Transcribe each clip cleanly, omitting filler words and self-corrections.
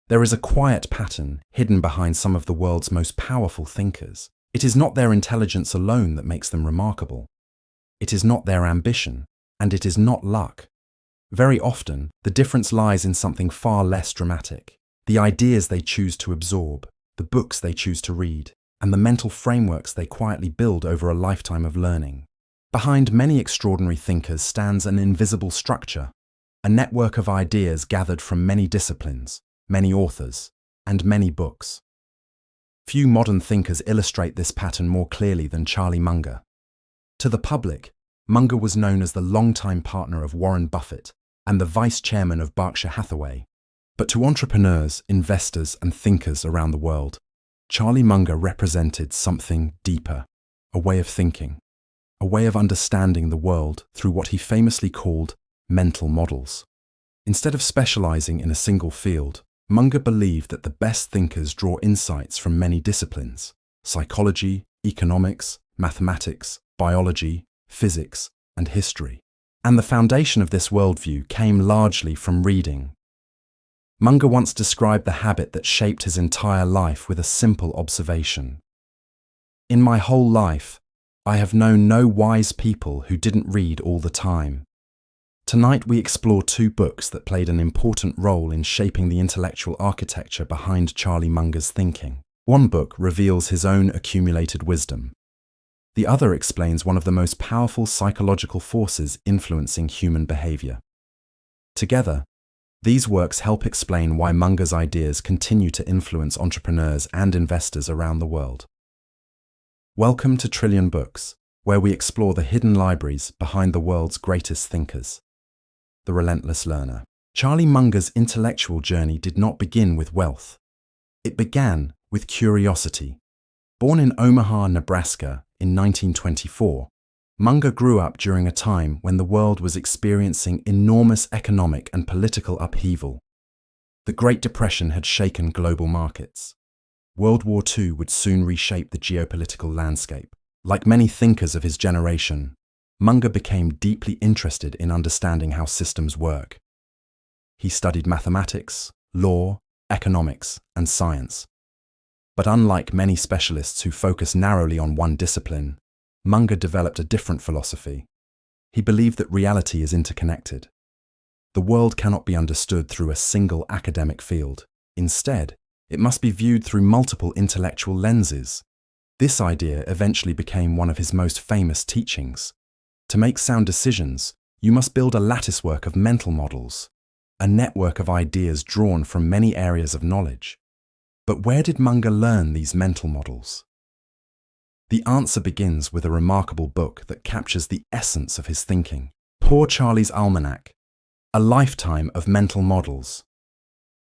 There is a quiet pattern hidden behind some of the world's most powerful thinkers. It is not their intelligence alone that makes them remarkable. It is not their ambition, and it is not luck. Very often, the difference lies in something far less dramatic: the ideas they choose to absorb, the books they choose to read, and the mental frameworks they quietly build over a lifetime of learning. Behind many extraordinary thinkers stands an invisible structure, a network of ideas gathered from many disciplines, many authors, and many books. Few modern thinkers illustrate this pattern more clearly than Charlie Munger. To the public, Munger was known as the longtime partner of Warren Buffett and the vice chairman of Berkshire Hathaway. But to entrepreneurs, investors, and thinkers around the world, Charlie Munger represented something deeper, a way of thinking, a way of understanding the world through what he famously called mental models. Instead of specializing in a single field, Munger believed that the best thinkers draw insights from many disciplines: psychology, economics, mathematics, biology, physics, and history. And the foundation of this worldview came largely from reading. Munger once described the habit that shaped his entire life with a simple observation: "In my whole life, I have known no wise people who didn't read all the time." Tonight we explore two books that played an important role in shaping the intellectual architecture behind Charlie Munger's thinking. One book reveals his own accumulated wisdom. The other explains one of the most powerful psychological forces influencing human behavior. Together, these works help explain why Munger's ideas continue to influence entrepreneurs and investors around the world. Welcome to Trillion Books, where we explore the hidden libraries behind the world's greatest thinkers. The Relentless Learner. Charlie Munger's intellectual journey did not begin with wealth. It began with curiosity. Born in Omaha, Nebraska in 1924, Munger grew up during a time when the world was experiencing enormous economic and political upheaval. The Great Depression had shaken global markets. World War II would soon reshape the geopolitical landscape. Like many thinkers of his generation, Munger became deeply interested in understanding how systems work. He studied mathematics, law, economics, and science. But unlike many specialists who focus narrowly on one discipline, Munger developed a different philosophy. He believed that reality is interconnected. The world cannot be understood through a single academic field. Instead, it must be viewed through multiple intellectual lenses. This idea eventually became one of his most famous teachings. To make sound decisions, you must build a latticework of mental models, a network of ideas drawn from many areas of knowledge. But where did Munger learn these mental models? The answer begins with a remarkable book that captures the essence of his thinking: Poor Charlie's Almanack, A Lifetime of Mental Models.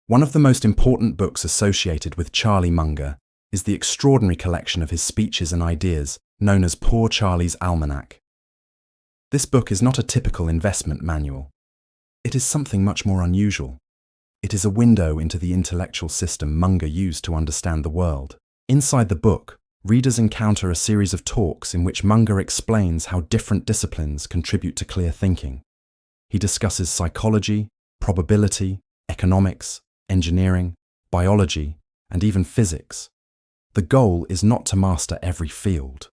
One of the most important books associated with Charlie Munger is the extraordinary collection of his speeches and ideas known as Poor Charlie's Almanack. This book is not a typical investment manual. It is something much more unusual. It is a window into the intellectual system Munger used to understand the world. Inside the book, readers encounter a series of talks in which Munger explains how different disciplines contribute to clear thinking. He discusses psychology, probability, economics, engineering, biology, and even physics. The goal is not to master every field.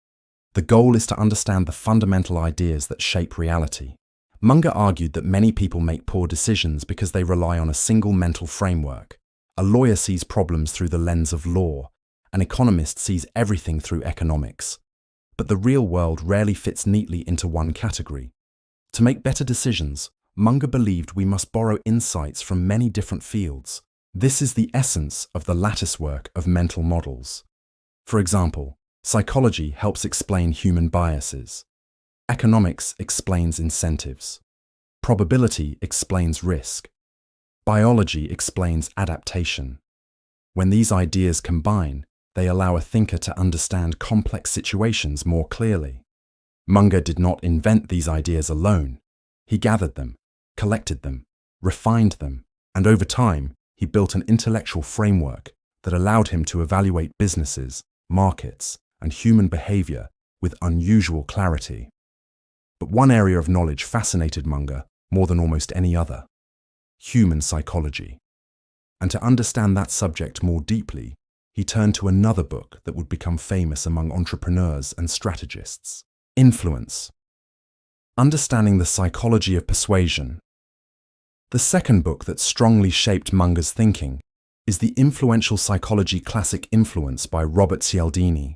The goal is to understand the fundamental ideas that shape reality. Munger argued that many people make poor decisions because they rely on a single mental framework. A lawyer sees problems through the lens of law. An economist sees everything through economics. But the real world rarely fits neatly into one category. To make better decisions, Munger believed we must borrow insights from many different fields. This is the essence of the latticework of mental models. For example, psychology helps explain human biases. Economics explains incentives. Probability explains risk. Biology explains adaptation. When these ideas combine, they allow a thinker to understand complex situations more clearly. Munger did not invent these ideas alone. He gathered them, collected them, refined them, and over time, he built an intellectual framework that allowed him to evaluate businesses, markets, and human behavior with unusual clarity. But one area of knowledge fascinated Munger more than almost any other: human psychology. And to understand that subject more deeply, he turned to another book that would become famous among entrepreneurs and strategists: Influence. Understanding the Psychology of Persuasion. The second book that strongly shaped Munger's thinking is the influential psychology classic Influence by Robert Cialdini.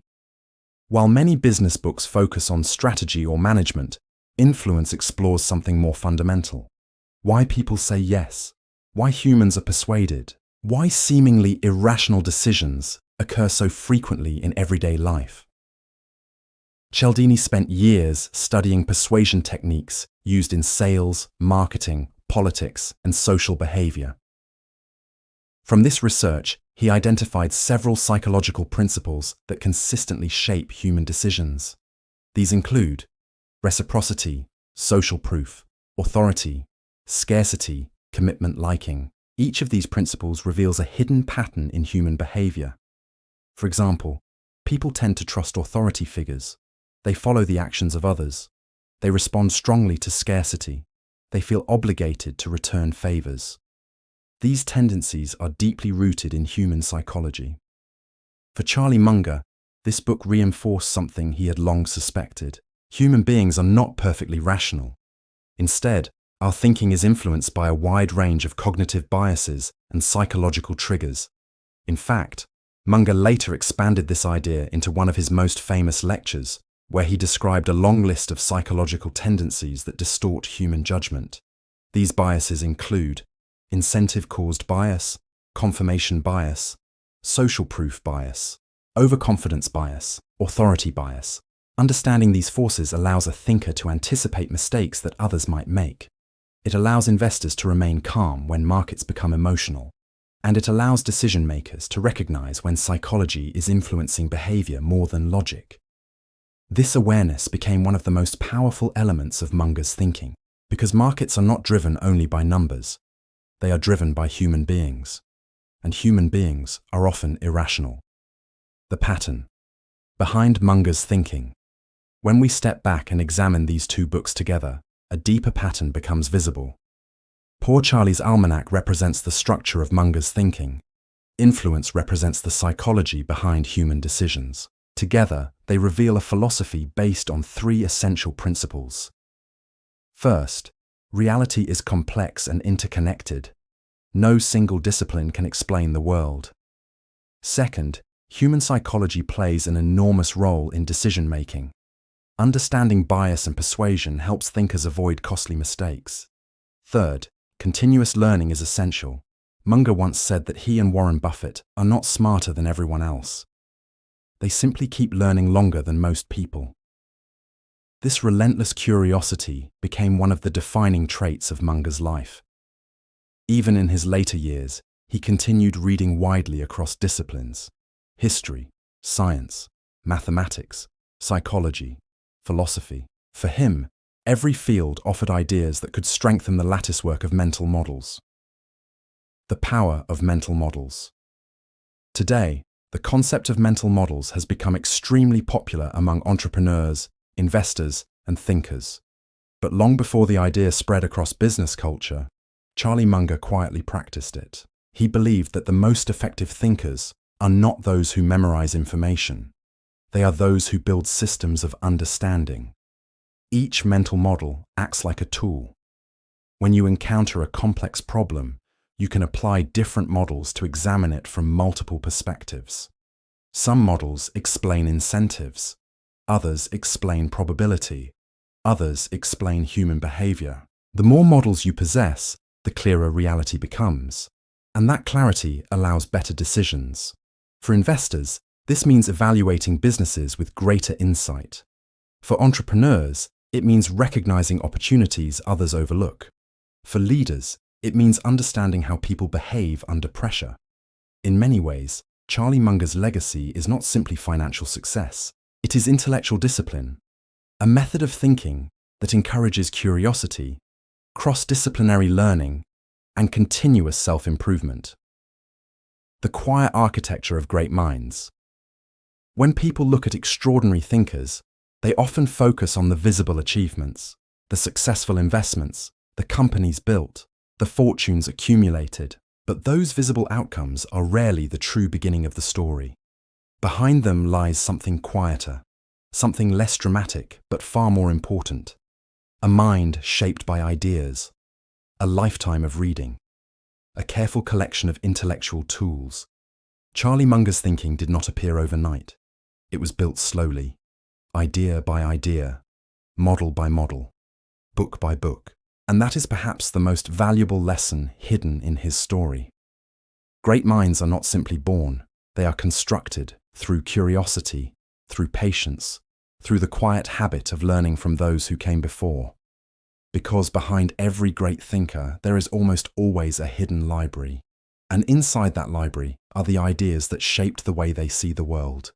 While many business books focus on strategy or management, Influence explores something more fundamental: why people say yes, why humans are persuaded, why seemingly irrational decisions occur so frequently in everyday life. Cialdini spent years studying persuasion techniques used in sales, marketing, politics, and social behavior. From this research, he identified several psychological principles that consistently shape human decisions. These include reciprocity, social proof, authority, scarcity, commitment liking. Each of these principles reveals a hidden pattern in human behavior. For example, people tend to trust authority figures. They follow the actions of others. They respond strongly to scarcity. They feel obligated to return favors. These tendencies are deeply rooted in human psychology. For Charlie Munger, this book reinforced something he had long suspected. Human beings are not perfectly rational. Instead, our thinking is influenced by a wide range of cognitive biases and psychological triggers. In fact, Munger later expanded this idea into one of his most famous lectures, where he described a long list of psychological tendencies that distort human judgment. These biases include incentive-caused bias, confirmation bias, social proof bias, overconfidence bias, authority bias. Understanding these forces allows a thinker to anticipate mistakes that others might make. It allows investors to remain calm when markets become emotional. And it allows decision-makers to recognize when psychology is influencing behavior more than logic. This awareness became one of the most powerful elements of Munger's thinking, because markets are not driven only by numbers. They are driven by human beings, and human beings are often irrational. The pattern behind Munger's thinking. When we step back and examine these two books together, a deeper pattern becomes visible. Poor Charlie's Almanack represents the structure of Munger's thinking. Influence represents the psychology behind human decisions. Together, they reveal a philosophy based on three essential principles. First, reality is complex and interconnected. No single discipline can explain the world. Second, human psychology plays an enormous role in decision-making. Understanding bias and persuasion helps thinkers avoid costly mistakes. Third, continuous learning is essential. Munger once said that he and Warren Buffett are not smarter than everyone else. They simply keep learning longer than most people. This relentless curiosity became one of the defining traits of Munger's life. Even in his later years, he continued reading widely across disciplines: history, science, mathematics, psychology, philosophy. For him, every field offered ideas that could strengthen the latticework of mental models. The power of mental models. Today, the concept of mental models has become extremely popular among entrepreneurs, investors, and thinkers. But long before the idea spread across business culture, Charlie Munger quietly practiced it. He believed that the most effective thinkers are not those who memorize information. They are those who build systems of understanding. Each mental model acts like a tool. When you encounter a complex problem, you can apply different models to examine it from multiple perspectives. Some models explain incentives, others explain probability, others explain human behavior. The more models you possess, the clearer reality becomes, and that clarity allows better decisions. For investors, this means evaluating businesses with greater insight. For entrepreneurs, it means recognizing opportunities others overlook. For leaders, it means understanding how people behave under pressure. In many ways, Charlie Munger's legacy is not simply financial success. It is intellectual discipline, a method of thinking that encourages curiosity, cross-disciplinary learning, and continuous self-improvement. The quiet architecture of great minds. When people look at extraordinary thinkers, they often focus on the visible achievements, the successful investments, the companies built, the fortunes accumulated. But those visible outcomes are rarely the true beginning of the story. Behind them lies something quieter, something less dramatic but far more important. A mind shaped by ideas, a lifetime of reading, a careful collection of intellectual tools. Charlie Munger's thinking did not appear overnight. It was built slowly, idea by idea, model by model, book by book. And that is perhaps the most valuable lesson hidden in his story. Great minds are not simply born, they are constructed through curiosity, through patience, through the quiet habit of learning from those who came before. Because behind every great thinker, there is almost always a hidden library. And inside that library are the ideas that shaped the way they see the world.